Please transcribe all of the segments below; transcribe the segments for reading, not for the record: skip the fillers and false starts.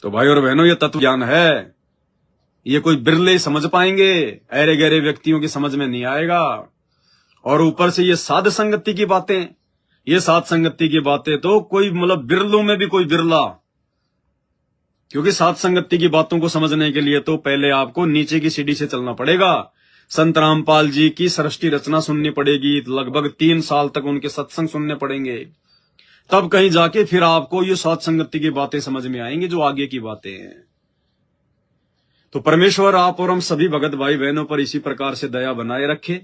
तो भाई और बहनों, ये तत्व ज्ञान है, ये कोई बिरले समझ पाएंगे, ऐरे गहरे व्यक्तियों की समझ में नहीं आएगा। और ऊपर से ये साध संगति की बातें, ये साध संगति की बातें तो कोई मतलब बिरलों में भी कोई बिरला, क्योंकि साध संगति की बातों को समझने के लिए तो पहले आपको नीचे की सीढ़ी से चलना पड़ेगा। संत रामपाल जी की सृष्टि रचना सुननी पड़ेगी, लगभग 3 साल तक उनके सत्संग सुनने पड़ेंगे, तब कहीं जाके फिर आपको ये साध संगति की बातें समझ में आएंगी, जो आगे की बातें हैं। तो परमेश्वर आप और हम सभी भगत भाई बहनों पर इसी प्रकार से दया बनाए रखे।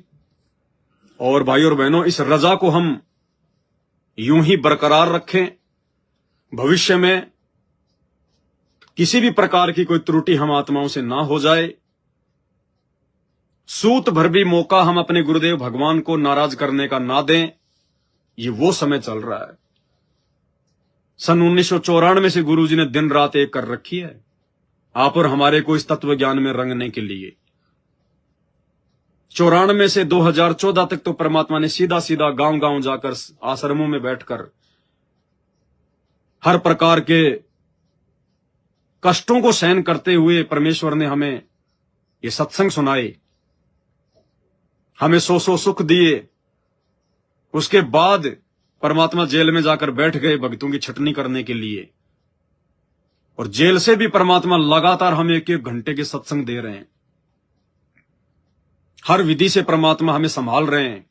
और भाई और बहनों, इस रजा को हम यूं ही बरकरार रखें। भविष्य में किसी भी प्रकार की कोई त्रुटि हम आत्माओं से ना हो जाए। सूत भर भी मौका हम अपने गुरुदेव भगवान को नाराज करने का ना दें। ये वो समय चल रहा है। सन 1994 से गुरुजी ने दिन रात एक कर रखी है आप और हमारे को इस तत्व ज्ञान में रंगने के लिए। 94 से 2014 तक तो परमात्मा ने सीधा सीधा गांव गांव जाकर आश्रमों में बैठकर हर प्रकार के कष्टों को सहन करते हुए परमेश्वर ने हमें ये सत्संग सुनाए, हमें सौ सुख दिए। उसके बाद परमात्मा जेल में जाकर बैठ गए भक्तों की छटनी करने के लिए, और जेल से भी परमात्मा लगातार हमें 1-1 घंटे के सत्संग दे रहे हैं। हर विधि से परमात्मा हमें संभाल रहे हैं।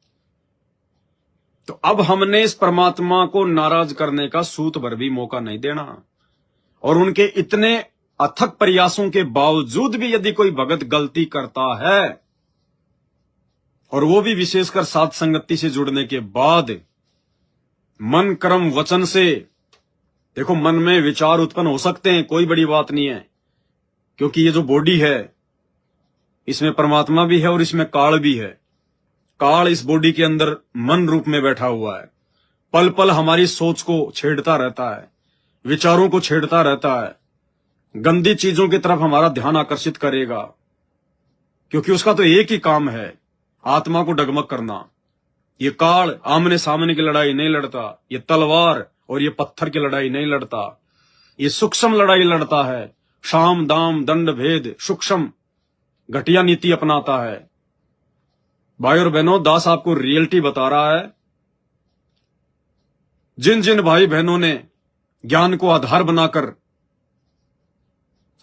तो अब हमने इस परमात्मा को नाराज करने का सूत भर भी मौका नहीं देना। और उनके इतने अथक प्रयासों के बावजूद भी यदि कोई भगत गलती करता है, और वो भी विशेषकर साध संगति से जुड़ने के बाद, मन कर्म वचन से, देखो मन में विचार उत्पन्न हो सकते हैं, कोई बड़ी बात नहीं है, क्योंकि ये जो बॉडी है इसमें परमात्मा भी है और इसमें काल भी है। काल इस बॉडी के अंदर मन रूप में बैठा हुआ है, पल पल हमारी सोच को छेड़ता रहता है, विचारों को छेड़ता रहता है, गंदी चीजों की तरफ हमारा ध्यान आकर्षित करेगा, क्योंकि उसका तो एक ही काम है, आत्मा को डगमग करना। ये काल आमने सामने की लड़ाई नहीं लड़ता, ये तलवार और ये पत्थर की लड़ाई नहीं लड़ता, ये सूक्ष्म लड़ाई लड़ता है। शाम दाम दंड भेद सूक्ष्म घटिया नीति अपनाता है। भाई और बहनों, दास आपको रियलिटी बता रहा है। जिन जिन भाई बहनों ने ज्ञान को आधार बनाकर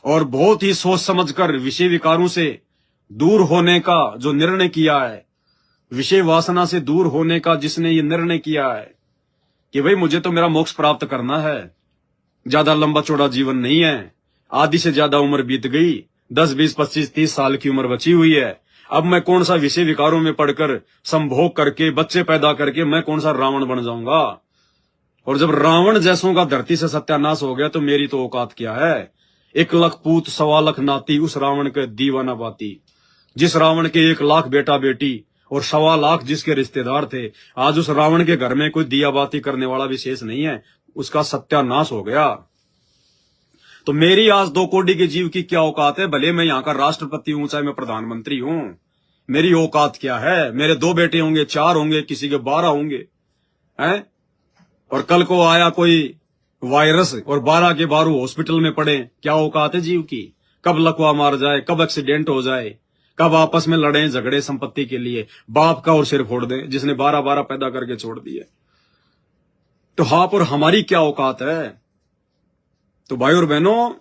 और बहुत ही सोच समझकर विषय विकारों से दूर होने का जो निर्णय किया है, विषय वासना से दूर होने का जिसने ये निर्णय किया है कि भाई मुझे तो मेरा मोक्ष प्राप्त करना है, ज्यादा लंबा चौड़ा जीवन नहीं है, आधी से ज्यादा उम्र बीत गई, 10, 20, 25, 30 साल की उम्र बची हुई है, अब मैं कौन सा विषय विकारों में पढ़कर संभोग करके बच्चे पैदा करके मैं कौन सा रावण बन जाऊंगा। और जब रावण जैसों का धरती से सत्यानाश हो गया तो मेरी तो औकात क्या है। 1 लाख पूत 1.25 लाख नाती उस रावण के दीवाना बाती। जिस रावण के 1 लाख बेटा बेटी और 1.25 लाख जिसके रिश्तेदार थे, आज उस रावण के घर में कोई दिया बाती करने वाला विशेष नहीं है, उसका सत्यानाश हो गया। तो मेरी आज 2 कौड़ी के जीव की क्या औकात है। भले मैं यहाँ का राष्ट्रपति हूं, चाहे मैं प्रधानमंत्री हूं, मेरी औकात क्या है। मेरे 2 बेटे होंगे, 4 होंगे, किसी के 12 होंगे हैं, और कल को आया कोई वायरस और 12 के 12 हॉस्पिटल में पड़े, क्या औकात है जीव की। कब लकवा मार जाए, कब एक्सीडेंट हो जाए, कब आपस में लड़े झगड़े संपत्ति के लिए, बाप का और सिर फोड़ दे जिसने 12-12 पैदा करके छोड़ दिए। तो हाँ, पर हमारी क्या औकात है। तो भाई और बहनों,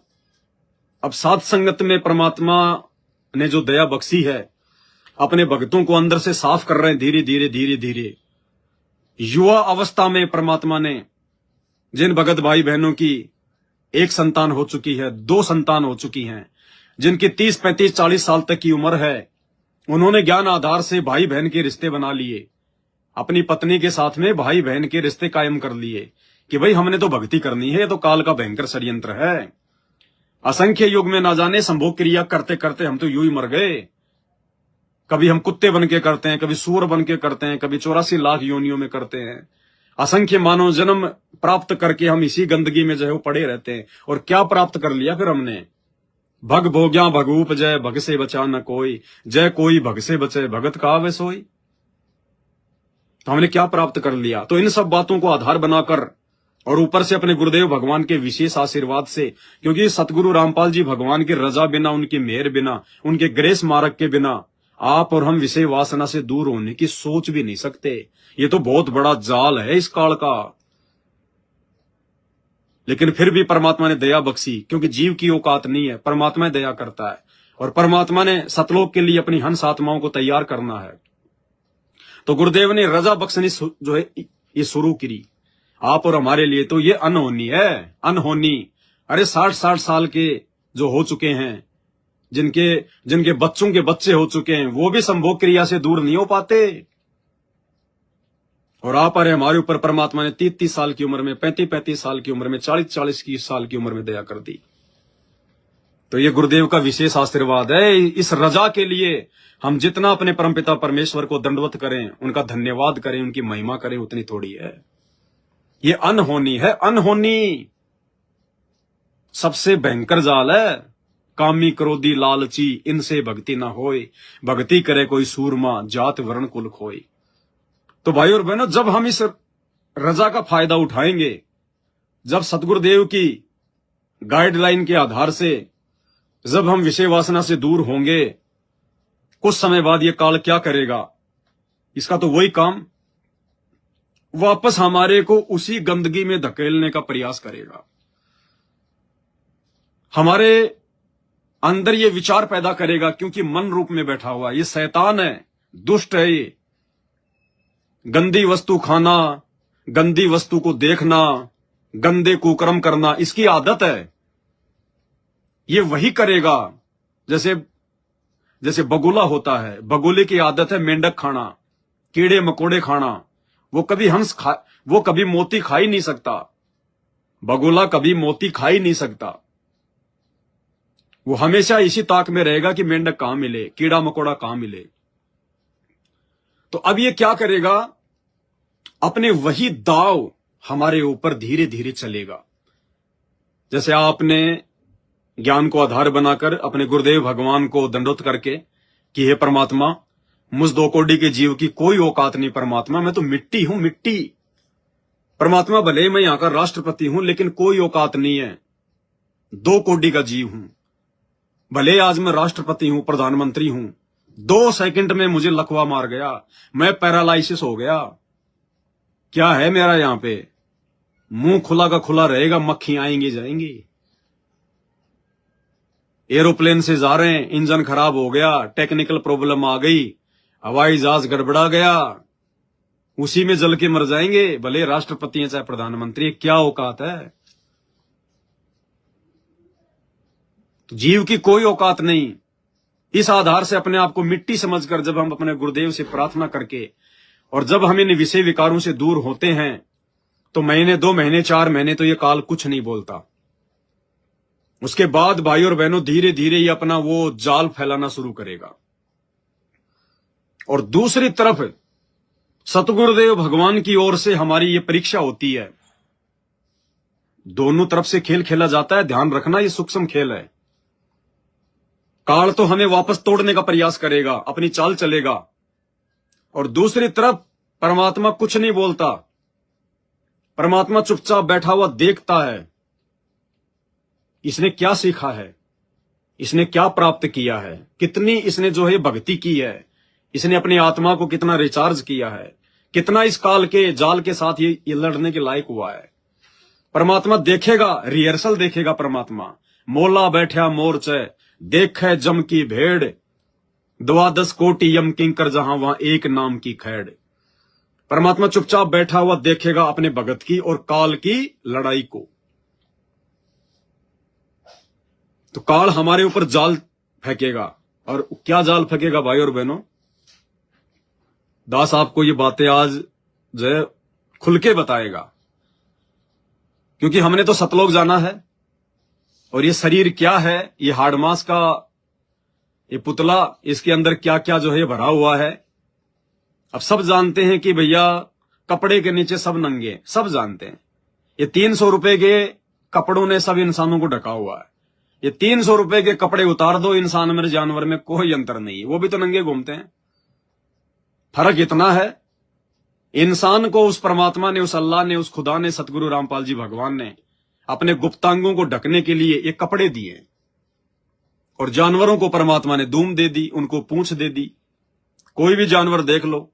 अब साध संगत में परमात्मा ने जो दया बख्शी है, अपने भक्तों को अंदर से साफ कर रहे हैं धीरे धीरे धीरे धीरे। युवा अवस्था में परमात्मा ने जिन भगत भाई बहनों की 1 संतान हो चुकी है, 2 संतान हो चुकी हैं, जिनकी 30, 35, 40 साल तक की उम्र है, उन्होंने ज्ञान आधार से भाई बहन के रिश्ते बना लिए, अपनी पत्नी के साथ में भाई बहन के रिश्ते कायम कर लिए कि भाई हमने तो भक्ति करनी है, ये तो काल का भयंकर षड्यंत्र है। असंख्य युग में ना जाने संभोग क्रिया करते करते हम तो यूं ही मर गए। कभी हम कुत्ते बन के करते हैं, कभी सूअर बन के करते हैं, कभी 84 लाख योनियों में करते हैं। असंख्य मानव जन्म प्राप्त करके हम इसी गंदगी में जो है वो पड़े रहते हैं। और क्या प्राप्त कर लिया फिर हमने। भग भोग्या भगूप जय, भग से बचा न कोई, जय कोई भग से बचे, भगत कहावे सोई। तो हमने क्या प्राप्त कर लिया। तो इन सब बातों को आधार बनाकर और ऊपर से अपने गुरुदेव भगवान के विशेष आशीर्वाद से, क्योंकि सतगुरु रामपाल जी भगवान की रजा बिना, उनकी मेहर बिना, उनके ग्रेस मार्ग के बिना आप और हम विषय वासना से दूर होने की सोच भी नहीं सकते। ये तो बहुत बड़ा जाल है इस काल का। लेकिन फिर भी परमात्मा ने दया बख्शी, क्योंकि जीव की औकात नहीं है, परमात्मा दया करता है। और परमात्मा ने सतलोक के लिए अपनी हंस आत्माओं को तैयार करना है। तो गुरुदेव ने रजा बख्शनी जो है ये शुरू करी आप और हमारे लिए। तो ये अनहोनी है, अनहोनी। अरे 60-60 साल के जो हो चुके हैं, जिनके बच्चों के बच्चे हो चुके हैं, वो भी संभोग क्रिया से दूर नहीं हो पाते। और आप अरे हमारे ऊपर परमात्मा ने 30-30 साल की उम्र में, 35-35 साल की उम्र में, 40-40 साल की उम्र में दया कर दी। तो ये गुरुदेव का विशेष आशीर्वाद है। इस रजा के लिए हम जितना अपने परमपिता परमेश्वर को दंडवत करें, उनका धन्यवाद करें, उनकी महिमा करें, उतनी थोड़ी है। ये अनहोनी है, अनहोनी। सबसे भयंकर जाल है। कामी क्रोधी लालची इनसे भक्ति ना होए, भक्ति करे कोई सूरमा, जात वर्ण कुल खोए। तो भाई और बहनों, जब हम इस रजा का फायदा उठाएंगे, जब सतगुरुदेव की गाइडलाइन के आधार से जब हम विषय वासना से दूर होंगे, कुछ समय बाद ये काल क्या करेगा, इसका तो वही काम, वापस हमारे को उसी गंदगी में धकेलने का प्रयास करेगा। हमारे अंदर ये विचार पैदा करेगा, क्योंकि मन रूप में बैठा हुआ ये शैतान है, दुष्ट है। ये गंदी वस्तु खाना, गंदी वस्तु को देखना, गंदे कुकर्म करना, इसकी आदत है। ये वही करेगा। जैसे बगुला होता है, बगुले की आदत है मेंढक खाना, कीड़े मकोड़े खाना। वो कभी मोती खा ही नहीं सकता। बगुला कभी मोती खा ही नहीं सकता। वो हमेशा इसी ताक में रहेगा कि मेंढक कहां मिले, कीड़ा मकोड़ा कहां मिले। तो अब ये क्या करेगा, अपने वही दाव हमारे ऊपर धीरे धीरे चलेगा। जैसे आपने ज्ञान को आधार बनाकर अपने गुरुदेव भगवान को दंडोत करके कि हे परमात्मा, मुझ 2 कोड़ी के जीव की कोई औकात नहीं परमात्मा, मैं तो मिट्टी हूं, मिट्टी। परमात्मा भले मैं यहां का राष्ट्रपति हूं, लेकिन कोई औकात नहीं है, 2 कोड़ी का जीव हूं। भले आज मैं राष्ट्रपति हूं, प्रधानमंत्री हूं, 2 सेकंड में मुझे लकवा मार गया, मैं पैरालाइसिस हो गया। क्या है मेरा यहां पे, मुंह खुला का खुला रहेगा, मक्खी आएंगी जाएंगी। एरोप्लेन से जा रहे हैं, इंजन खराब हो गया, टेक्निकल प्रॉब्लम आ गई, हवाई जहाज गड़बड़ा गया, उसी में जल के मर जाएंगे। भले राष्ट्रपति हैं चाहे प्रधानमंत्री, क्या औकात है। तो जीव की कोई औकात नहीं। इस आधार से अपने आप को मिट्टी समझकर जब हम अपने गुरुदेव से प्रार्थना करके और जब हम इन विषय विकारों से दूर होते हैं, तो महीने, 2 महीने, 4 महीने तो ये काल कुछ नहीं बोलता। उसके बाद भाई और बहनों, धीरे धीरे ये अपना वो जाल फैलाना शुरू करेगा। और दूसरी तरफ सतगुरुदेव भगवान की ओर से हमारी ये परीक्षा होती है। दोनों तरफ से खेल खेला जाता है, ध्यान रखना ये सूक्ष्म खेल है। काल तो हमें वापस तोड़ने का प्रयास करेगा, अपनी चाल चलेगा, और दूसरी तरफ परमात्मा कुछ नहीं बोलता। परमात्मा चुपचाप बैठा हुआ देखता है, इसने क्या सीखा है, इसने क्या प्राप्त किया है, कितनी इसने जो है भक्ति की है, इसने अपनी आत्मा को कितना रिचार्ज किया है, कितना इस काल के जाल के साथ ये लड़ने के लायक हुआ है। परमात्मा देखेगा, रिहर्सल देखेगा परमात्मा। मोला बैठा मोर्चे, देखे जम की भेड़, 12 कोटि यम किंकर जहां वहां एक नाम की खैड़। परमात्मा चुपचाप बैठा हुआ देखेगा अपने भगत की और काल की लड़ाई को। तो काल हमारे ऊपर जाल फेंकेगा, और क्या जाल फेंकेगा भाई और बहनों, दास आपको ये बातें आज जो है खुल के बताएगा, क्योंकि हमने तो सतलोक जाना है। और ये शरीर क्या है, ये हाड़ मांस का ये पुतला, इसके अंदर क्या क्या जो है भरा हुआ है। अब सब जानते हैं कि भैया कपड़े के नीचे सब नंगे, सब जानते हैं। ये 300 रुपए के कपड़ों ने सब इंसानों को ढका हुआ है। ये 300 रुपए के कपड़े उतार दो, इंसान में जानवर में कोई अंतर नहीं है, वो भी तो नंगे घूमते हैं। फर्क इतना है, इंसान को उस परमात्मा ने, उस अल्लाह ने, उस खुदा ने, सतगुरु रामपाल जी भगवान ने अपने गुप्तांगों को ढकने के लिए ये कपड़े दिए। और जानवरों को परमात्मा ने दूम दे दी, उनको पूंछ दे दी। कोई भी जानवर देख लो,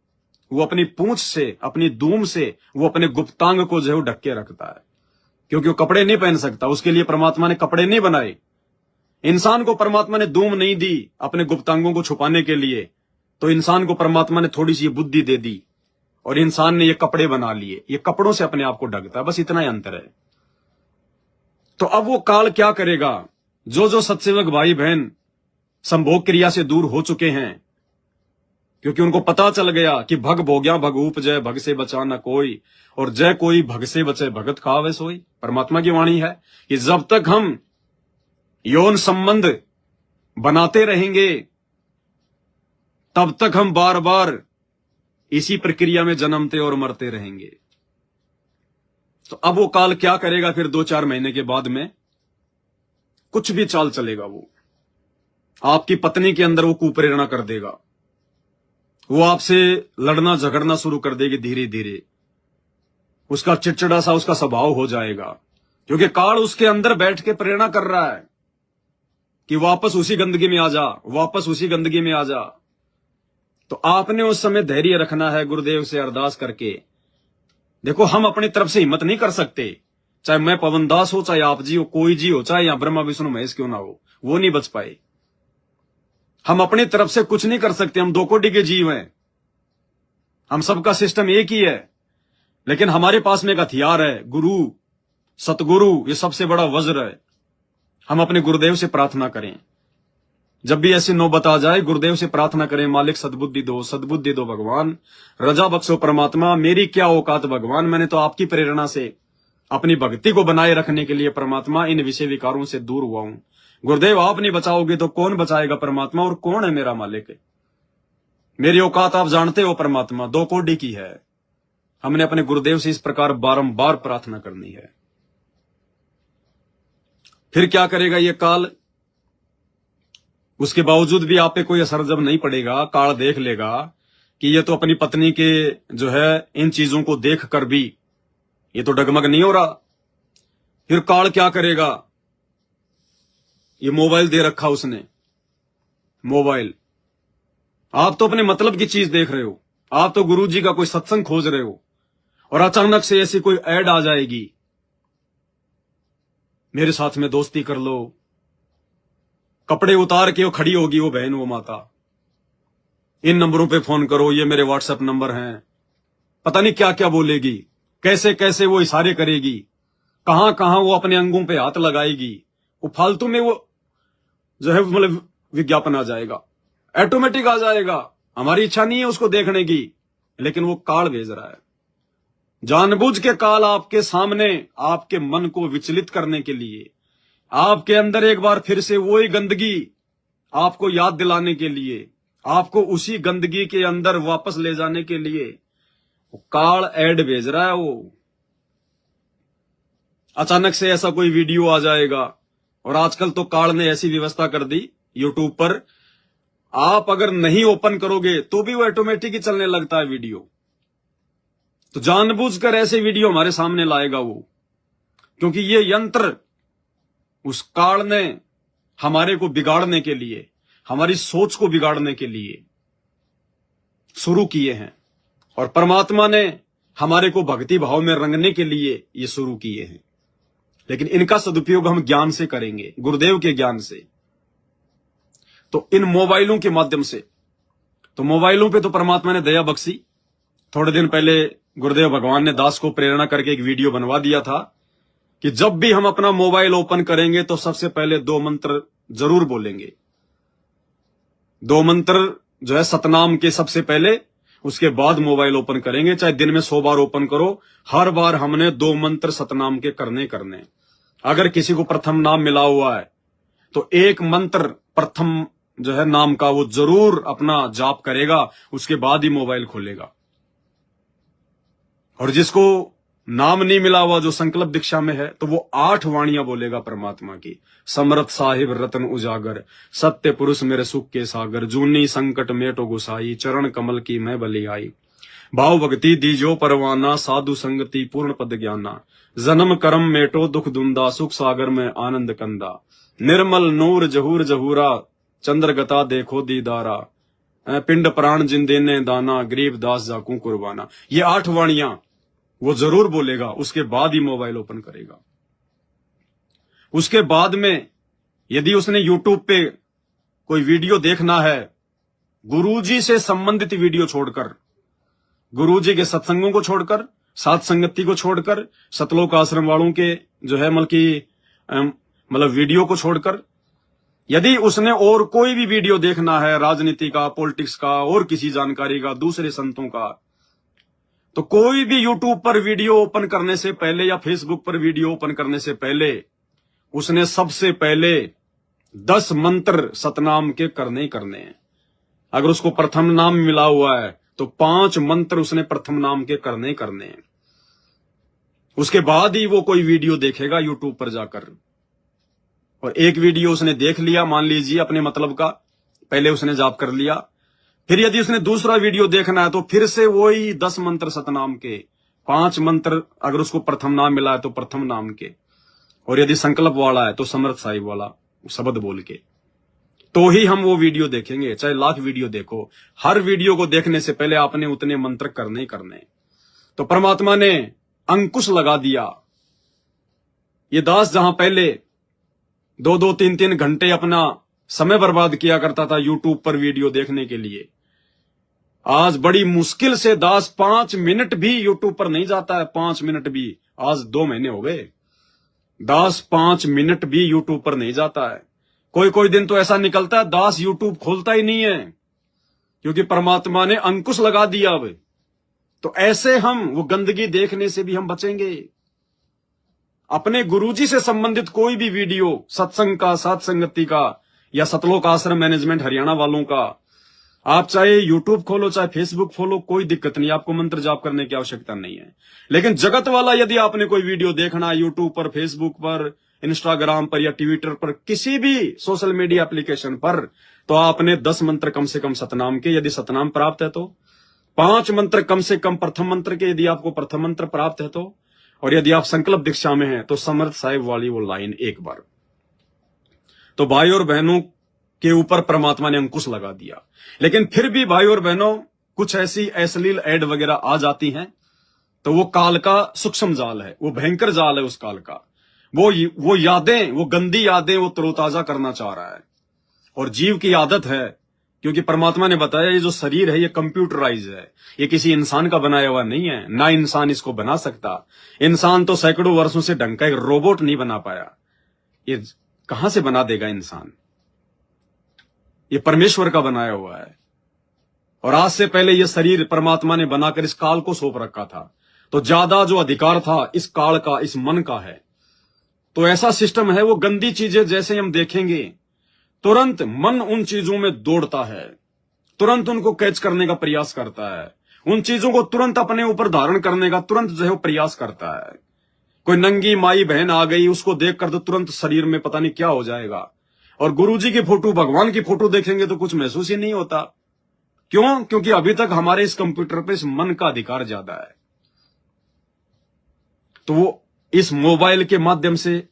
वो अपनी पूंछ से, अपनी दूम से वो अपने गुप्तांग को जो है ढक के रखता है, क्योंकि वो कपड़े नहीं पहन सकता। उसके लिए परमात्मा ने कपड़े नहीं बनाए। इंसान को परमात्मा ने दूम नहीं दी अपने गुप्तांगों को छुपाने के लिए, तो इंसान को परमात्मा ने थोड़ी सी बुद्धि दे दी और इंसान ने ये कपड़े बना लिए। ये कपड़ों से अपने आप को ढकता है, बस इतना ही अंतर है। तो अब वो काल क्या करेगा? जो सत्सेवक भाई बहन संभोग क्रिया से दूर हो चुके हैं, क्योंकि उनको पता चल गया कि भग भोग्या भग उपजय, भग से बचा न कोई, और जय कोई भग से बचे भगत खावे सोई। परमात्मा की वाणी है कि जब तक हम यौन संबंध बनाते रहेंगे तब तक हम बार बार इसी प्रक्रिया में जन्मते और मरते रहेंगे। तो अब वो काल क्या करेगा? फिर 2-4 महीने के बाद में कुछ भी चाल चलेगा। वो आपकी पत्नी के अंदर वो कुप्रेरणा कर देगा, वो आपसे लड़ना झगड़ना शुरू कर देगी। धीरे धीरे उसका चिड़चिड़ा सा उसका स्वभाव हो जाएगा, क्योंकि काल उसके अंदर बैठ के प्रेरणा कर रहा है कि वापस उसी गंदगी में आ जा, वापस उसी गंदगी में आ जा। तो आपने उस समय धैर्य रखना है, गुरुदेव से अरदास करके। देखो, हम अपनी तरफ से हिम्मत नहीं कर सकते, चाहे मैं पवन दास हो, चाहे आप जी हो, कोई जी हो, चाहे यहां ब्रह्मा विष्णु महेश क्यों ना हो, वो नहीं बच पाए। हम अपनी तरफ से कुछ नहीं कर सकते, हम 2 कोटि के जीव हैं, हम सबका सिस्टम एक ही है। लेकिन हमारे पास में एक हथियार है, गुरु, सतगुरु, ये सबसे बड़ा वज्र है। हम अपने गुरुदेव से प्रार्थना करें, जब भी ऐसी नौबत आ जाए गुरुदेव से प्रार्थना करें, मालिक सद्बुद्धि दो भगवान, रजा बख्शो परमात्मा, मेरी क्या औकात भगवान, मैंने तो आपकी प्रेरणा से अपनी भक्ति को बनाए रखने के लिए परमात्मा इन विषय विकारों से दूर हुआ हूं। गुरुदेव आप नहीं बचाओगे तो कौन बचाएगा परमात्मा, और कौन है मेरा मालिक? मेरी औकात आप जानते हो परमात्मा, 2 कोटि की है। हमने अपने गुरुदेव से इस प्रकार बारंबार प्रार्थना करनी है। फिर क्या करेगा ये काल? उसके बावजूद भी आप पे कोई असर जब नहीं पड़ेगा, काल देख लेगा कि ये तो अपनी पत्नी के जो है इन चीजों को देख कर भी ये तो डगमग नहीं हो रहा। फिर काल क्या करेगा? ये मोबाइल दे रखा उसने, मोबाइल, आप तो अपने मतलब की चीज देख रहे हो, आप तो गुरु जी का कोई सत्संग खोज रहे हो, और अचानक से ऐसी कोई ऐड आ जाएगी, मेरे साथ में दोस्ती कर लो, कपड़े उतार के वो खड़ी होगी, वो बहन, वो माता, इन नंबरों पे फोन करो, ये मेरे व्हाट्सएप नंबर हैं। पता नहीं क्या क्या बोलेगी, कैसे कैसे वो इशारे करेगी, कहां कहां वो अपने अंगों पे हाथ लगाएगी। वो फालतू में वो जो है मतलब विज्ञापन आ जाएगा, ऑटोमेटिक आ जाएगा। हमारी इच्छा नहीं है उसको देखने की, लेकिन वो काल भेज रहा है, जानबूझ के काल आपके सामने, आपके मन को विचलित करने के लिए, आपके अंदर एक बार फिर से वही गंदगी आपको याद दिलाने के लिए, आपको उसी गंदगी के अंदर वापस ले जाने के लिए वो काल ऐड भेज रहा है। वो अचानक से ऐसा कोई वीडियो आ जाएगा, और आजकल तो काल ने ऐसी व्यवस्था कर दी यूट्यूब पर, आप अगर नहीं ओपन करोगे तो भी वो ऑटोमेटिक ही चलने लगता है वीडियो। तो जानबूझकर ऐसे वीडियो हमारे सामने लाएगा वो, क्योंकि ये यंत्र उस काल ने हमारे को बिगाड़ने के लिए, हमारी सोच को बिगाड़ने के लिए शुरू किए हैं, और परमात्मा ने हमारे को भक्ति भाव में रंगने के लिए ये शुरू किए हैं। लेकिन इनका सदुपयोग हम ज्ञान से करेंगे, गुरुदेव के ज्ञान से। तो इन मोबाइलों के माध्यम से, तो मोबाइलों पे तो परमात्मा ने दया बख्शी। थोड़े दिन पहले गुरुदेव भगवान ने दास को प्रेरणा करके एक वीडियो बनवा दिया था कि जब भी हम अपना मोबाइल ओपन करेंगे तो सबसे पहले 2 मंत्र जरूर बोलेंगे। 2 मंत्र जो है सतनाम के सबसे पहले, उसके बाद मोबाइल ओपन करेंगे। चाहे दिन में 100 बार ओपन करो, हर बार हमने 2 मंत्र सतनाम के करने। अगर किसी को प्रथम नाम मिला हुआ है तो एक मंत्र प्रथम जो है नाम का वो जरूर अपना जाप करेगा, उसके बाद ही मोबाइल खोलेगा। और जिसको नाम नहीं मिला हुआ, जो संकल्प दीक्षा में है, तो वो 8 वाणियां बोलेगा परमात्मा की। समर्थ साहिब रतन उजागर, सत्य पुरुष मेरे सुख के सागर, जूनी संकट मेटो गुसाई, चरण कमल की मैं बलि आई। भाव भक्ति दीजो परवाना, साधु संगति पूर्ण पद ज्ञाना, जन्म कर्म मेटो दुख दुंदा, सुख सागर में आनंद कंदा, निर्मल नूर जहूर जहूरा, चंद्रगता देखो दीदारा, पिंड प्राण जिन देने दाना, गरीब दास जाकू कुर्बाना। ये 8 वाणियां वो जरूर बोलेगा, उसके बाद ही मोबाइल ओपन करेगा। उसके बाद में यदि उसने यूट्यूब पे कोई वीडियो देखना है, गुरुजी से संबंधित वीडियो छोड़कर, गुरुजी के सत्संगों को छोड़कर, सात संगति को छोड़कर, सतलोक आश्रम वालों के जो है मतलब वीडियो को छोड़कर, यदि उसने और कोई भी वीडियो देखना है, राजनीति का, पॉलिटिक्स का, और किसी जानकारी का, दूसरे संतों का, तो कोई भी यूट्यूब पर वीडियो ओपन करने से पहले या फेसबुक पर वीडियो ओपन करने से पहले उसने सबसे पहले 10 मंत्र सतनाम के करने ही करने हैं। अगर उसको प्रथम नाम मिला हुआ है तो 5 मंत्र उसने प्रथम नाम के करने ही करने हैं। उसके बाद ही वो कोई वीडियो देखेगा यूट्यूब पर जाकर। और एक वीडियो उसने देख लिया, मान लीजिए अपने मतलब का, पहले उसने जाप कर लिया, फिर यदि उसने दूसरा वीडियो देखना है तो फिर से वही 10 मंत्र सतनाम के, 5 मंत्र अगर उसको प्रथम नाम मिला है तो प्रथम नाम के, और यदि संकल्प वाला है तो समर्थ साहिब वाला शब्द बोल के, तो ही हम वो वीडियो देखेंगे। चाहे लाख वीडियो देखो, हर वीडियो को देखने से पहले आपने उतने मंत्र करने ही करने। तो परमात्मा ने अंकुश लगा दिया। ये दास जहां पहले 2-2, 3-3 घंटे अपना समय बर्बाद किया करता था यूट्यूब पर वीडियो देखने के लिए, आज बड़ी मुश्किल से दास 5 मिनट भी यूट्यूब पर नहीं जाता है। 5 मिनट भी, आज 2 महीने हो गए, दास 5 मिनट भी यूट्यूब पर नहीं जाता है। कोई कोई दिन तो ऐसा निकलता है दास यूट्यूब खोलता ही नहीं है, क्योंकि परमात्मा ने अंकुश लगा दिया। अब तो ऐसे हम वो गंदगी देखने से भी हम बचेंगे। अपने गुरुजी से संबंधित कोई भी वीडियो, सत्संग का, सात संगति का, या सतलोक आश्रम मैनेजमेंट हरियाणा वालों का, आप चाहे यूट्यूब खोलो चाहे फेसबुक खोलो, कोई दिक्कत नहीं, आपको मंत्र जाप करने की आवश्यकता नहीं है। लेकिन जगत वाला यदि आपने कोई वीडियो देखना है यूट्यूब पर, फेसबुक पर, इंस्टाग्राम पर या ट्विटर पर, किसी भी सोशल मीडिया एप्लीकेशन पर, तो आपने 10 मंत्र कम से कम सतनाम के, यदि सतनाम प्राप्त है तो 5 मंत्र कम से कम प्रथम मंत्र के, यदि आपको प्रथम मंत्र प्राप्त है तो, और यदि आप संकल्प दीक्षा में हैं तो समर्थ साहिब वाली वो लाइन एक बार। तो भाई और बहनों के ऊपर परमात्मा ने अंकुश लगा दिया। लेकिन फिर भी भाई और बहनों, कुछ ऐसी अश्लील ऐड वगैरह आ जाती हैं, तो वो काल का सूक्ष्म जाल है, वो भयंकर जाल है उस काल का। वो यादें, वो गंदी यादें वो तरोताजा करना चाह रहा है। और जीव की आदत है, क्योंकि परमात्मा ने बताया ये जो शरीर है ये कंप्यूटराइज है, ये किसी इंसान का बनाया हुआ नहीं है, ना इंसान इसको बना सकता। इंसान तो सैकड़ों वर्षों से ढंग का एक रोबोट नहीं बना पाया, ये कहां से बना देगा इंसान? ये परमेश्वर का बनाया हुआ है। और आज से पहले ये शरीर परमात्मा ने बनाकर इस काल को सौंप रखा था, तो ज्यादा जो अधिकार था इस काल का, इस मन का है। तो ऐसा सिस्टम है, वो गंदी चीजें जैसे हम देखेंगे तुरंत मन उन चीजों में दौड़ता है, तुरंत उनको कैच करने का प्रयास करता है, उन चीजों को तुरंत अपने ऊपर धारण करने का तुरंत जो है वो प्रयास करता है। कोई नंगी माई बहन आ गई, उसको देखकर तो तुरंत शरीर में पता नहीं क्या हो जाएगा। और गुरुजी की फोटो, भगवान की फोटो देखेंगे तो कुछ महसूस ही नहीं होता। क्यों? क्योंकि अभी तक हमारे इस कंप्यूटर पे इस मन का अधिकार ज्यादा है। तो वो इस मोबाइल के माध्यम से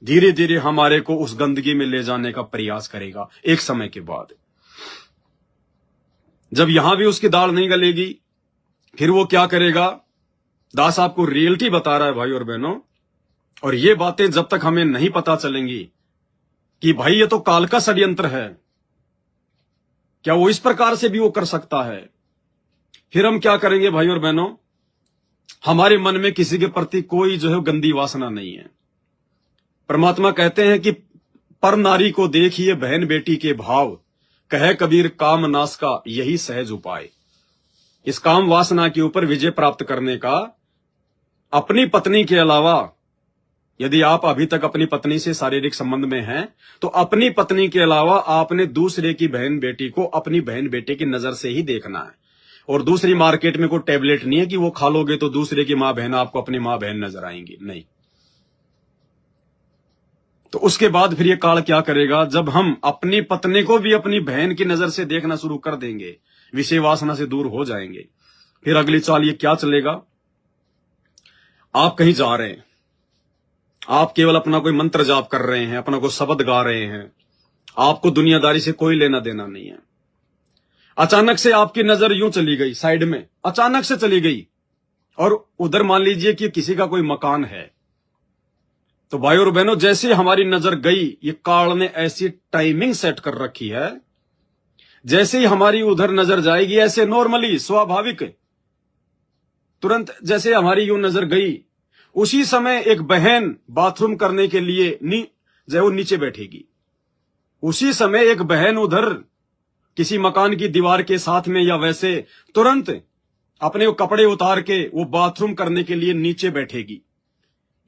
धीरे धीरे हमारे को उस गंदगी में ले जाने का प्रयास करेगा। एक समय के बाद जब यहां भी उसकी दाल नहीं गलेगी, फिर वो क्या करेगा? दास आपको रियलिटी बता रहा है भाई और बहनों, और ये बातें जब तक हमें नहीं पता चलेंगी कि भाई ये तो काल का षड्यंत्र है, क्या वो इस प्रकार से भी वो कर सकता है, फिर हम क्या करेंगे भाई और बहनों? हमारे मन में किसी के प्रति कोई जो है गंदी वासना नहीं है। परमात्मा कहते हैं कि पर नारी को देखिए बहन बेटी के भाव, कहे कबीर काम नाश का यही सहज उपाय। इस काम वासना के ऊपर विजय प्राप्त करने का अपनी पत्नी के अलावा, यदि आप अभी तक अपनी पत्नी से शारीरिक संबंध में हैं, तो अपनी पत्नी के अलावा आपने दूसरे की बहन बेटी को अपनी बहन बेटे की नजर से ही देखना है। और दूसरी मार्केट में कोई टैबलेट नहीं है कि वो खा लोगे तो दूसरे की मां बहन आपको अपनी मां बहन नजर आएंगी, नहीं। तो उसके बाद फिर ये काल क्या करेगा? जब हम अपनी पत्नी को भी अपनी बहन की नजर से देखना शुरू कर देंगे, विषय वासना से दूर हो जाएंगे, फिर अगली चाल ये क्या चलेगा, आप कहीं जा रहे हैं, आप केवल अपना कोई मंत्र जाप कर रहे हैं, अपना कोई शब्द गा रहे हैं, आपको दुनियादारी से कोई लेना देना नहीं है। अचानक से आपकी नजर यूं चली गई साइड में, अचानक से चली गई, और उधर मान लीजिए कि किसी का कोई मकान है। तो भाई और बहनों, जैसे हमारी नजर गई, ये काल ने ऐसी टाइमिंग सेट कर रखी है, जैसे ही हमारी उधर नजर जाएगी, ऐसे नॉर्मली स्वाभाविक तुरंत जैसे हमारी यूं नजर गई, उसी समय एक बहन बाथरूम करने के लिए जो वो नीचे बैठेगी। उसी समय एक बहन उधर किसी मकान की दीवार के साथ में या वैसे तुरंत अपने वो कपड़े उतार के वो बाथरूम करने के लिए नीचे बैठेगी।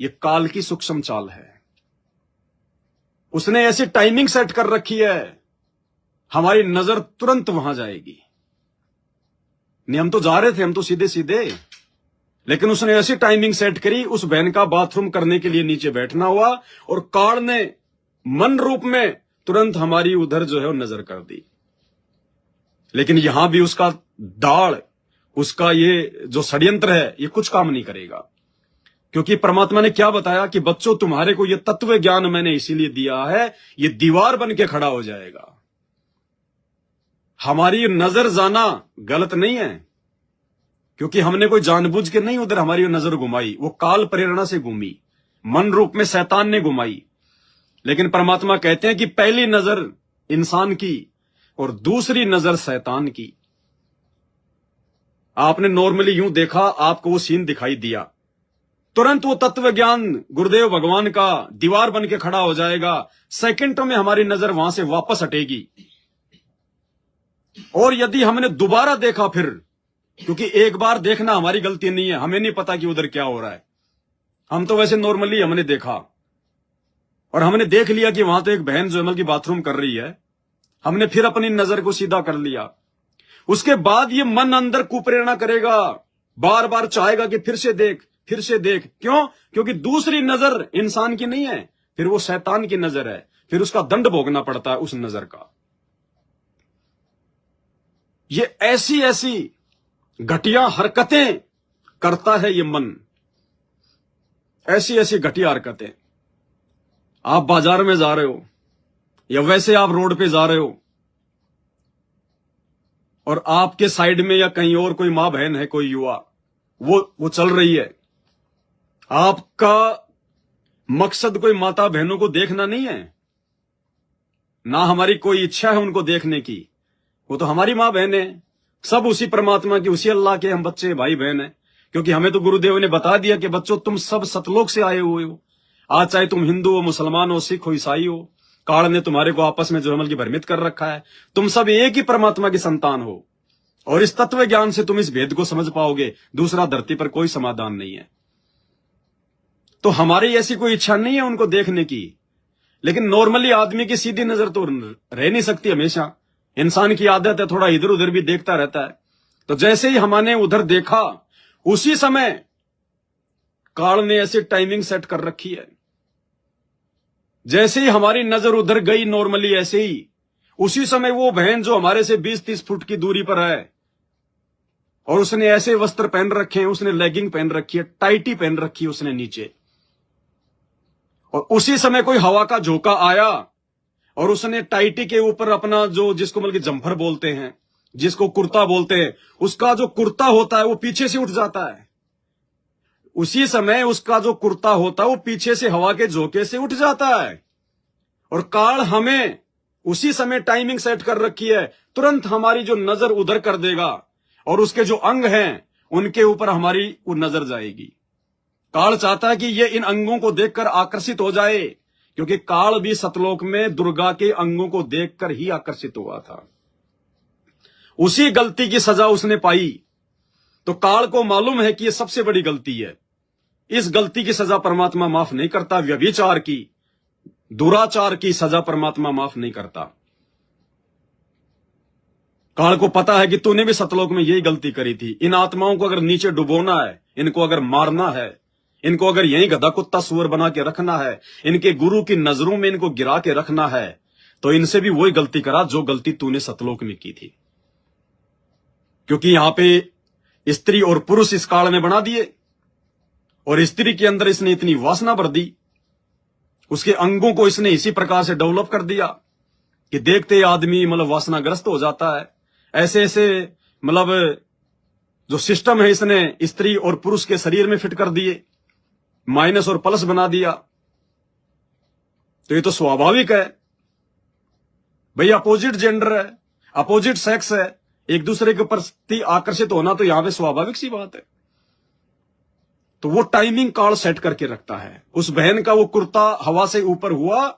ये काल की सूक्ष्म चाल है। उसने ऐसी टाइमिंग सेट कर रखी है, हमारी नजर तुरंत वहां जाएगी। नहीं, हम तो जा रहे थे, हम तो सीधे सीधे, लेकिन उसने ऐसी टाइमिंग सेट करी, उस बहन का बाथरूम करने के लिए नीचे बैठना हुआ, और काल ने मन रूप में तुरंत हमारी उधर जो है वो नजर कर दी। लेकिन यहां भी उसका दाड़, उसका ये जो षड्यंत्र है, ये कुछ काम नहीं करेगा, क्योंकि परमात्मा ने क्या बताया कि बच्चों, तुम्हारे को ये तत्व ज्ञान मैंने इसीलिए दिया है, ये दीवार बन के खड़ा हो जाएगा। हमारी नजर जाना गलत नहीं है, क्योंकि हमने कोई जानबूझ के नहीं उधर हमारी नजर घुमाई, वो काल प्रेरणा से घूमी, मन रूप में शैतान ने घुमाई। लेकिन परमात्मा कहते हैं कि पहली नजर इंसान की और दूसरी नजर शैतान की। आपने नॉर्मली यूं देखा, आपको वो सीन दिखाई दिया, तुरंत वो तत्व ज्ञान गुरुदेव भगवान का दीवार बन के खड़ा हो जाएगा। सेकंडों में हमारी नजर वहां से वापस हटेगी। और यदि हमने दोबारा देखा फिर, क्योंकि एक बार देखना हमारी गलती नहीं है, हमें नहीं पता कि उधर क्या हो रहा है, हम तो वैसे नॉर्मली हमने देखा और हमने देख लिया कि वहां तो एक बहन जो है की बाथरूम कर रही है, हमने फिर अपनी नजर को सीधा कर लिया। उसके बाद ये मन अंदर कुप्रेरणा करेगा, बार बार चाहेगा कि फिर से देख, फिर से देख। क्यों? क्योंकि दूसरी नजर इंसान की नहीं है, फिर वो शैतान की नजर है, फिर उसका दंड भोगना पड़ता है उस नजर का। ये ऐसी ऐसी घटिया हरकतें करता है ये मन, ऐसी ऐसी घटिया हरकतें। आप बाजार में जा रहे हो या वैसे आप रोड पे जा रहे हो, और आपके साइड में या कहीं और कोई मां बहन है, कोई युवा, वो चल रही है। आपका मकसद कोई माता बहनों को देखना नहीं है, ना हमारी कोई इच्छा है उनको देखने की, वो तो हमारी मां बहन है, सब उसी परमात्मा की, उसी अल्लाह के हम बच्चे भाई बहन हैं। क्योंकि हमें तो गुरुदेव ने बता दिया कि बच्चों, तुम सब सतलोक से आए हुए हो। आज चाहे तुम हिंदू हो, मुसलमान हो, सिख हो, ईसाई हो, काल ने तुम्हारे को आपस में जो अमल की भ्रमित कर रखा है। तुम सब एक ही परमात्मा की संतान हो, और इस तत्व ज्ञान से तुम इस भेद को समझ पाओगे। दूसरा धरती पर कोई समाधान नहीं है। तो हमारी ऐसी कोई इच्छा नहीं है उनको देखने की, लेकिन नॉर्मली आदमी की सीधी नजर तो रह नहीं सकती हमेशा। इंसान की आदत है थोड़ा इधर उधर भी देखता रहता है। तो जैसे ही हमने उधर देखा, उसी समय काल ने ऐसी टाइमिंग सेट कर रखी है, जैसे ही हमारी नजर उधर गई नॉर्मली, ऐसे ही उसी समय वो बहन जो हमारे से 20-30 फुट की दूरी पर है, और उसने ऐसे वस्त्र पहन रखे हैं, उसने लेगिंग पहन रखी है, टाइटी पहन रखी है उसने नीचे, और उसी समय कोई हवा का झोंका आया और उसने टाइटी के ऊपर अपना जो, जिसको बल्कि जम्फर बोलते हैं, जिसको कुर्ता बोलते हैं, उसका जो कुर्ता होता है वो पीछे से उठ जाता है। उसी समय उसका जो कुर्ता होता है वो पीछे से हवा के झोंके से उठ जाता है। और काल हमें उसी समय टाइमिंग सेट कर रखी है, तुरंत हमारी जो नजर उधर कर देगा, और उसके जो अंग हैं उनके ऊपर हमारी वो नजर जाएगी। काल चाहता है कि ये इन अंगों को देखकर आकर्षित हो जाए, क्योंकि काल भी सतलोक में दुर्गा के अंगों को देखकर ही आकर्षित हुआ था। उसी गलती की सजा उसने पाई। तो काल को मालूम है कि यह सबसे बड़ी गलती है, इस गलती की सजा परमात्मा माफ नहीं करता। व्यभिचार की, दुराचार की सजा परमात्मा माफ नहीं करता। काल को पता है कि तूने भी सतलोक में यही गलती करी थी। इन आत्माओं को अगर नीचे डुबोना है, इनको अगर मारना है, इनको अगर यही गधा कुत्ता सुअर बना के रखना है, इनके गुरु की नजरों में इनको गिरा के रखना है, तो इनसे भी वही गलती करा जो गलती तूने सतलोक में की थी। क्योंकि यहां पे स्त्री और पुरुष इस काल में बना दिए, और स्त्री के अंदर इसने इतनी वासना भर दी, उसके अंगों को इसने इसी प्रकार से डेवलप कर दिया कि देखते ही आदमी मतलब वासनाग्रस्त हो जाता है। ऐसे ऐसे मतलब जो सिस्टम है इसने स्त्री और पुरुष के शरीर में फिट कर दिए, माइनस और प्लस बना दिया। तो ये तो स्वाभाविक है भाई, अपोजिट जेंडर है, अपोजिट सेक्स है, एक दूसरे के प्रति आकर्षित होना तो यहां पे स्वाभाविक सी बात है। तो वो टाइमिंग काल सेट करके रखता है। उस बहन का वो कुर्ता हवा से ऊपर हुआ,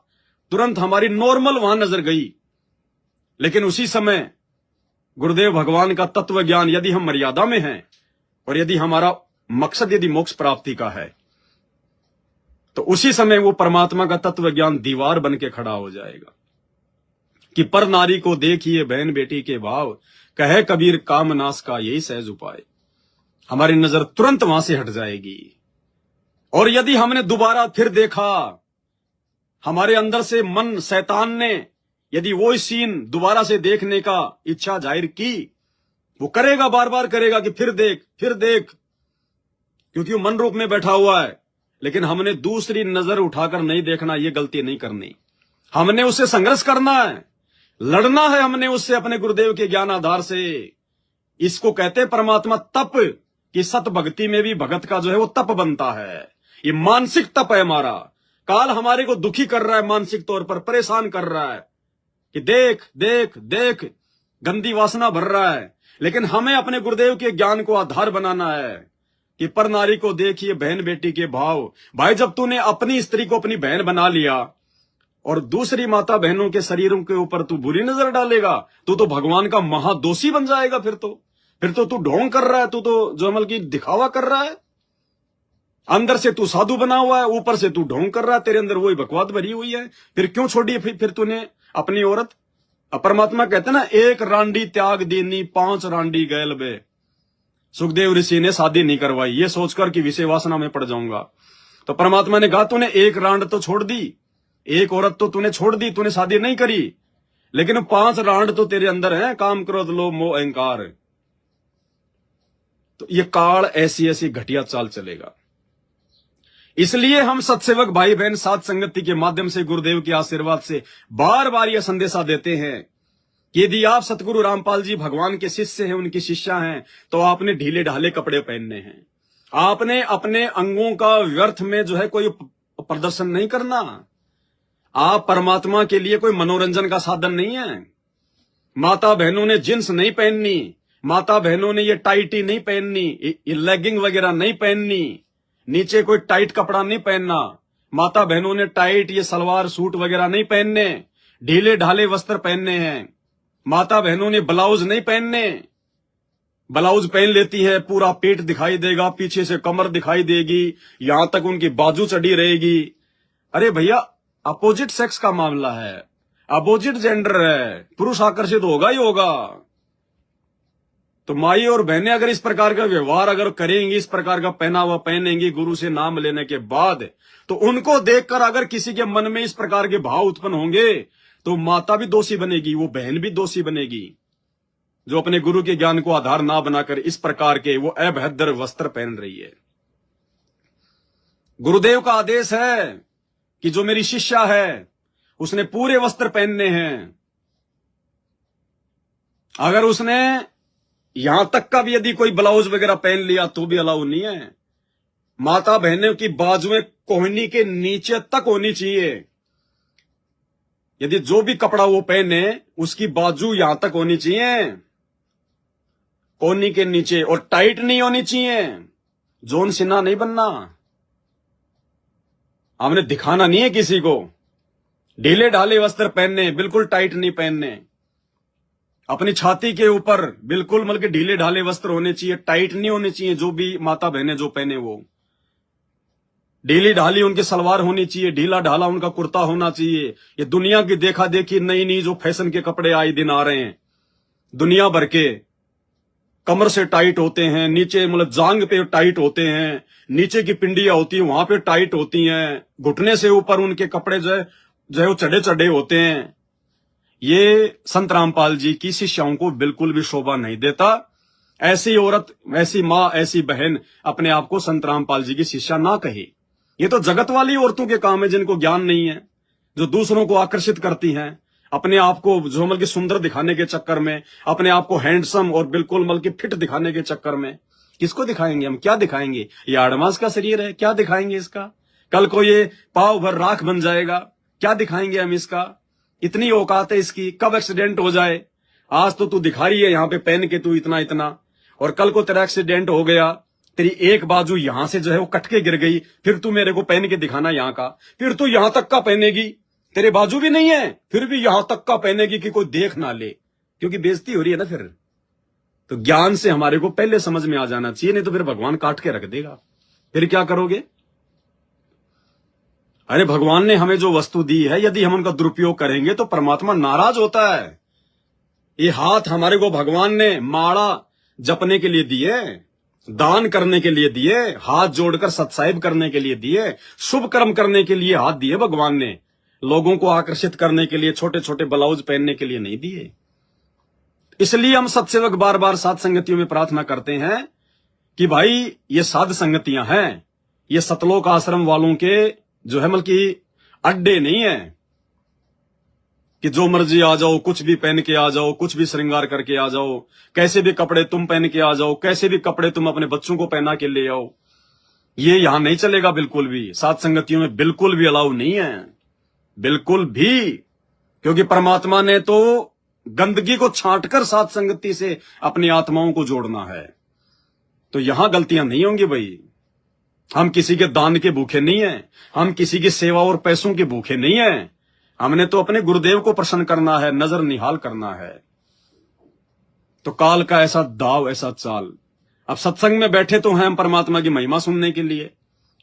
तुरंत हमारी नॉर्मल वहां नजर गई, लेकिन उसी समय गुरुदेव भगवान का तत्व ज्ञान, यदि हम मर्यादा में हैं और यदि हमारा मकसद यदि मोक्ष प्राप्ति का है, तो उसी समय वो परमात्मा का तत्व ज्ञान दीवार बन के खड़ा हो जाएगा कि पर नारी को देखिए बहन बेटी के भाव, कहे कबीर काम नाश का यही सहज उपाय। हमारी नजर तुरंत वहां से हट जाएगी। और यदि हमने दोबारा फिर देखा, हमारे अंदर से मन शैतान ने यदि वो सीन दोबारा से देखने का इच्छा जाहिर की, वो करेगा, बार बार करेगा कि फिर देख फिर देख, क्योंकि वो मन रूप में बैठा हुआ है। लेकिन हमने दूसरी नजर उठाकर नहीं देखना, ये गलती नहीं करनी। हमने उससे संघर्ष करना है, लड़ना है हमने उससे अपने गुरुदेव के ज्ञान आधार से। इसको कहते परमात्मा तप, कि सत भक्ति में भी भगत का जो है वो तप बनता है। ये मानसिक तप है हमारा। काल हमारे को दुखी कर रहा है, मानसिक तौर पर परेशान कर रहा है कि देख देख देख, गंदी वासना भर रहा है। लेकिन हमें अपने गुरुदेव के ज्ञान को आधार बनाना है कि पर नारी को देखिए बहन बेटी के भाव। भाई, जब तूने अपनी स्त्री को अपनी बहन बना लिया और दूसरी माता बहनों के शरीरों के ऊपर तू बुरी नजर डालेगा, तो भगवान का महादोषी बन जाएगा। फिर तो तू ढोंग कर रहा है, तू तो जो अमल की दिखावा कर रहा है। अंदर से तू साधु बना हुआ है, ऊपर से तू ढोंग कर रहा है, तेरे अंदर वही बकवाद भरी हुई है। फिर क्यों छोड़ी फिर तूने अपनी औरत? परमात्मा कहते ना, एक रांडी त्याग दीनी 5 रांडी गैल बे। सुखदेव ऋषि ने शादी नहीं करवाई ये सोचकर कि विषय वासना में पड़ जाऊंगा। तो परमात्मा ने कहा तूने एक रांड तो छोड़ दी, एक औरत तो तूने छोड़ दी, तूने शादी नहीं करी, लेकिन 5 रांड तो तेरे अंदर है, काम क्रोध लोभ मोह अहंकार। तो ये काल ऐसी ऐसी घटिया चाल चलेगा। इसलिए हम सत्सेवक भाई बहन साध संगति के माध्यम से गुरुदेव के आशीर्वाद से बार बार यह संदेशा देते हैं कि यदि आप सतगुरु रामपाल जी भगवान के शिष्य हैं, उनकी शिष्या हैं, तो आपने ढीले ढाले कपड़े पहनने हैं। आपने अपने अंगों का व्यर्थ में जो है कोई प्रदर्शन नहीं करना। आप परमात्मा के लिए कोई मनोरंजन का साधन नहीं है। माता बहनों ने जींस नहीं पहननी, माता बहनों ने ये टाइटी नहीं पहननी, ये लेगिंग वगैरह नहीं पहननी, नीचे कोई टाइट कपड़ा नहीं पहनना। माता बहनों ने टाइट ये सलवार सूट वगैरह नहीं पहनने, ढीले ढाले वस्त्र पहनने हैं। माता बहनों ने ब्लाउज नहीं पहनने। ब्लाउज पहन लेती है, पूरा पेट दिखाई देगा, पीछे से कमर दिखाई देगी, यहां तक उनकी बाजू चढ़ी रहेगी। अरे भैया, अपोजिट सेक्स का मामला है, अपोजिट जेंडर है, पुरुष आकर्षित होगा ही होगा। तो माई और बहनें अगर इस प्रकार का व्यवहार अगर करेंगी, इस प्रकार का पहनावा पहनेंगी गुरु से नाम लेने के बाद, तो उनको देखकर अगर किसी के मन में इस प्रकार के भाव उत्पन्न होंगे, तो माता भी दोषी बनेगी, वो बहन भी दोषी बनेगी, जो अपने गुरु के ज्ञान को आधार ना बनाकर इस प्रकार के वो अभद्र वस्त्र पहन रही है। गुरुदेव का आदेश है कि जो मेरी शिष्या है उसने पूरे वस्त्र पहनने हैं। अगर उसने यहां तक का भी यदि कोई ब्लाउज वगैरह पहन लिया तो भी अलाउ नहीं है। माता बहनों की बाजुएं कोहनी के नीचे तक होनी चाहिए। यदि जो भी कपड़ा वो पहने उसकी बाजू यहां तक होनी चाहिए, कोहनी के नीचे, और टाइट नहीं होनी चाहिए। जॉन सिन्हा नहीं बनना, हमने दिखाना नहीं है किसी को। ढीले ढाले वस्त्र पहनने, बिल्कुल टाइट नहीं पहनने। अपनी छाती के ऊपर बिल्कुल मतलब ढीले ढाले वस्त्र होने चाहिए, टाइट नहीं होने चाहिए। जो भी माता बहनें जो पहने वो ढीली ढाली उनकी सलवार होनी चाहिए, ढीला ढाला उनका कुर्ता होना चाहिए। ये दुनिया की देखा देखी नई नई जो फैशन के कपड़े आए दिन आ रहे हैं दुनिया भर के, कमर से टाइट होते हैं, नीचे मतलब जांग पे टाइट होते हैं, नीचे की पिंडियां होती है वहां पे टाइट होती हैं, घुटने से ऊपर उनके कपड़े जो है वो चढ़े चढ़े होते हैं। ये संत रामपाल जी की शिष्याओं को बिल्कुल भी शोभा नहीं देता। ऐसी औरत, ऐसी माँ, ऐसी बहन अपने आप को संत रामपाल जी की शिष्या ना कहे। ये तो जगत वाली औरतों के काम है जिनको ज्ञान नहीं है, जो दूसरों को आकर्षित करती हैं, अपने आप को जो मतलब सुंदर दिखाने के चक्कर में, अपने आप को हैंडसम और बिल्कुल मतलब फिट दिखाने के चक्कर में। किसको दिखाएंगे हम? क्या दिखाएंगे? ये आड़मास का शरीर है, क्या दिखाएंगे इसका? कल को ये पाव भर राख बन जाएगा, क्या दिखाएंगे हम इसका? इतनी औकात है इसकी, कब एक्सीडेंट हो जाए। आज तो तू दिखा रही है यहां पे पहन के तू इतना इतना, और कल को तेरा एक्सीडेंट हो गया, तेरी एक बाजू यहां से जो है वो कट के गिर गई, फिर तू मेरे को पहन के दिखाना यहां का, फिर तू यहां तक का पहनेगी, तेरे बाजू भी नहीं है फिर भी यहां तक का पहनेगी कि कोई देख ना ले, क्योंकि बेइज्जती हो रही है ना। फिर तो ज्ञान से हमारे को पहले समझ में आ जाना चाहिए, नहीं तो फिर भगवान काट के रख देगा। फिर क्या करोगे? अरे भगवान ने हमें जो वस्तु दी है, यदि हम उनका दुरुपयोग करेंगे तो परमात्मा नाराज होता है। ये हाथ हमारे को भगवान ने माड़ा जपने के लिए दिए, दान करने के लिए दिए, हाथ जोड़कर सत्साहिब करने के लिए दिए, शुभ कर्म करने के लिए हाथ दिए भगवान ने, लोगों को आकर्षित करने के लिए, छोटे छोटे ब्लाउज पहनने के लिए नहीं दिए। इसलिए हम सत्सेवक बार बार साध संगतियों में प्रार्थना करते हैं कि भाई ये साध संगतियां हैं, ये सतलोक आश्रम वालों के जो है मतलब की अड्डे नहीं है कि जो मर्जी आ जाओ, कुछ भी पहन के आ जाओ, कुछ भी श्रृंगार करके आ जाओ, कैसे भी कपड़े तुम पहन के आ जाओ, कैसे भी कपड़े तुम अपने बच्चों को पहना के ले आओ। ये यहां नहीं चलेगा बिल्कुल भी, साध संगतियों में बिल्कुल भी अलाउ नहीं है, बिल्कुल भी। क्योंकि परमात्मा ने तो गंदगी को छांटकर साध संगति से अपनी आत्माओं को जोड़ना है, तो यहां गलतियां नहीं होंगी भाई। हम किसी के दान के भूखे नहीं है, हम किसी की सेवा और पैसों के भूखे नहीं है, हमने तो अपने गुरुदेव को प्रसन्न करना है, नजर निहाल करना है। तो काल का ऐसा दाव, ऐसा चाल। अब सत्संग में बैठे तो हैं हम परमात्मा की महिमा सुनने के लिए,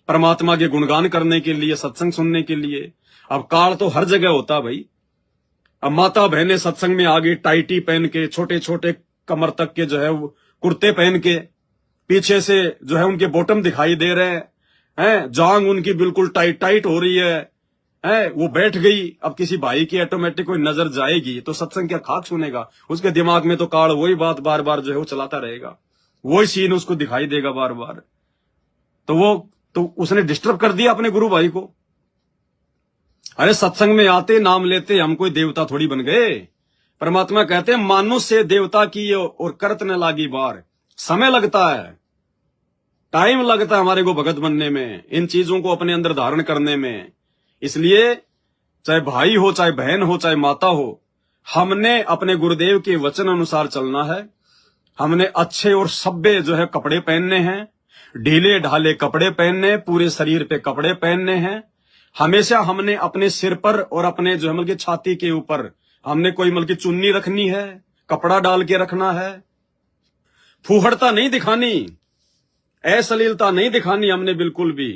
परमात्मा के गुणगान करने के लिए, सत्संग सुनने के लिए। अब काल तो हर जगह होता भाई। अब माता बहनें सत्संग में आ गई टाइटी पहन के, छोटे छोटे कमर तक के जो है वो कुर्ते पहन के, पीछे से जो है उनके बॉटम दिखाई दे रहे हैं, जांग उनकी बिल्कुल टाइट टाइट हो रही है, वो बैठ गई। अब किसी भाई की ऑटोमेटिक कोई नजर जाएगी तो सत्संग क्या खाक सुनेगा? उसके दिमाग में तो काल वही बात बार बार जो है वो चलाता रहेगा, वही सीन उसको दिखाई देगा बार बार। तो उसने डिस्टर्ब कर दिया अपने गुरु भाई को। अरे सत्संग में आते, नाम लेते, हम कोई देवता थोड़ी बन गए। परमात्मा कहते हैं मानुष से देवता की और करत न लागी बार। समय लगता है, टाइम लगता है हमारे को भगत बनने में, इन चीजों को अपने अंदर धारण करने में। इसलिए चाहे भाई हो, चाहे बहन हो, चाहे माता हो, हमने अपने गुरुदेव के वचन अनुसार चलना है। हमने अच्छे और सभ्य जो है कपड़े पहनने हैं, ढीले ढाले कपड़े पहनने, पूरे शरीर पे कपड़े पहनने हैं। हमेशा हमने अपने सिर पर और अपने जो है मतलब छाती के ऊपर हमने कोई मतलब चुन्नी रखनी है, कपड़ा डाल के रखना है। फूहड़ता नहीं दिखानी, अश्लीलता नहीं दिखानी हमने बिल्कुल भी।